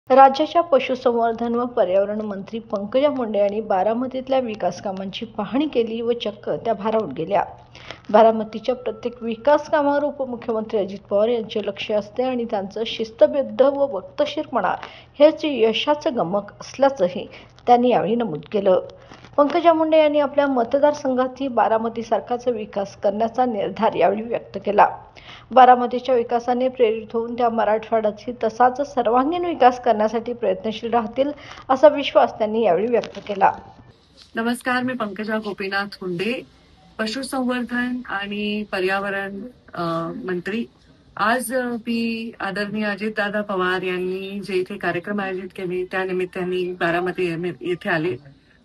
राज्याच्या पशुसंवर्धन व पर्यावरण मंत्री पंकजा मुंडे यांनी बारामतीतल्या विकास कामांची पाहणी केली व चक्क त्या भारावून गेल्या। बारामतीच्या प्रत्येक विकास कामावर उपमुख्यमंत्री अजित पवार यांचे लक्ष असते आणि त्यांचं शिस्तबद्ध व वक्तशीरपणा हेच यशाचं गमक असल्याचंही त्यांनी यावेळी नमूद केलं। पंकजा मुंडे यांनी आपल्या मतदारसंघातही बारामतीसारखाच विकास करण्याचा निर्धार यावेळी व्यक्त केला। बारामतीच्या विकासाने प्रेरित होऊन त्या मराठवाड्यातही तसाच सर्वांगीण विकास करण्यासाठी प्रयत्नशील राहतील असा विश्वास त्यांनी यावेळी व्यक्त केला। नमस्कार, मी पंकजा गोपीनाथ मुंडे, पशुसंवर्धन आणि पर्यावरण मंत्री। आज मी आदरणीय अजितदादा पवार यांनी जे इथे कार्यक्रम आयोजित केले त्या निमित्ताने बारामती येथे आले।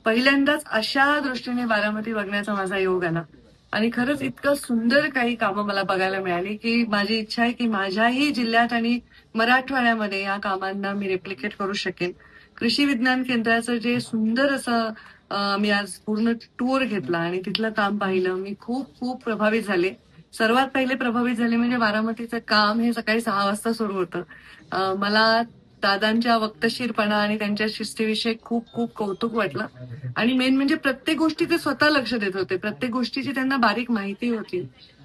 पहिल्यांदाच अशा दृष्टीने बारामती बघण्याचा माझा योग आला आणि खरंच इतकं सुंदर काही कामं मला बघायला मिळाली की माझी इच्छा आहे की माझ्याही जिल्ह्यात आणि मराठवाड्यामध्ये या कामांना मी रेप्लिकेट करू शकेन। कृषी विज्ञान केंद्राचं जे सुंदर असं मी आज पूर्ण टूर घेतला आणि तिथलं काम पाहिलं, मी खूप प्रभावित झाले। सर्वात पहिले प्रभावित झाले म्हणजे बारामतीचं काम हे सकाळी 6 वाजता सुरू होतं। मला दादांच्या वक्तशीरपणा आणि त्यांच्या शिस्तीविषयी खूप कौतुक वाटलं आणि मेन म्हणजे प्रत्येक गोष्टी ते स्वतः लक्ष देत होते। प्रत्येक गोष्टीची त्यांना बारीक माहिती होती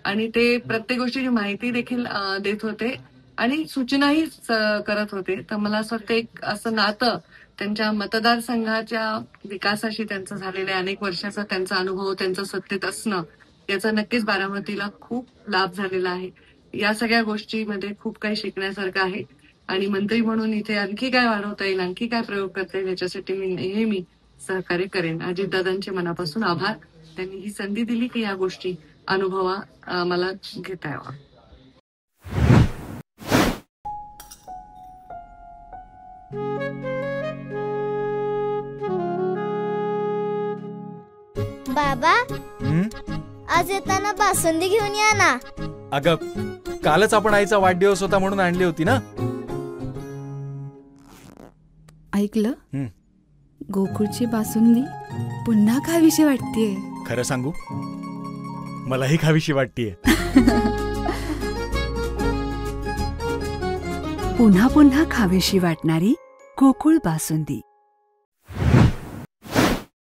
आणि ते प्रत्येक गोष्टीची माहिती देखील देत होते आणि सूचनाही करत होते। तर मला असं वाटतं एक असं नातं त्यांच्या मतदारसंघाच्या विकासाशी त्यांचं झालेलं आहे। अनेक वर्षाचा त्यांचा अनुभव, त्यांचं सत्तेत असणं याचा नक्कीच बारामतीला खूप लाभ झालेला आहे। या सगळ्या गोष्टीमध्ये खूप काही शिकण्यासारखं आहे आणि मंत्री म्हणून इथे आणखी काय वाढवता येईल, आणखी काय प्रयोग करता येईल याच्यासाठी मी नेहमी सहकार्य करेन। अजितदादांचे मनापासून आभार, त्यांनी ही संधी दिली की या गोष्टी अनुभवा मला घेता यावा। बाबा, आज येताना बासुंदी घेऊन या ना। अगं, कालच आपण आईचा वाढदिवस होता म्हणून आणली होती ना। ऐकलं, गोकुळची बासुंदी पुन्हा खावीशी वाटतेय। खरं सांगू, मलाही खावीशी वाटतेय। पुन्हा पुन्हा खावीशी वाटणारी गोकुळ बासुंदी।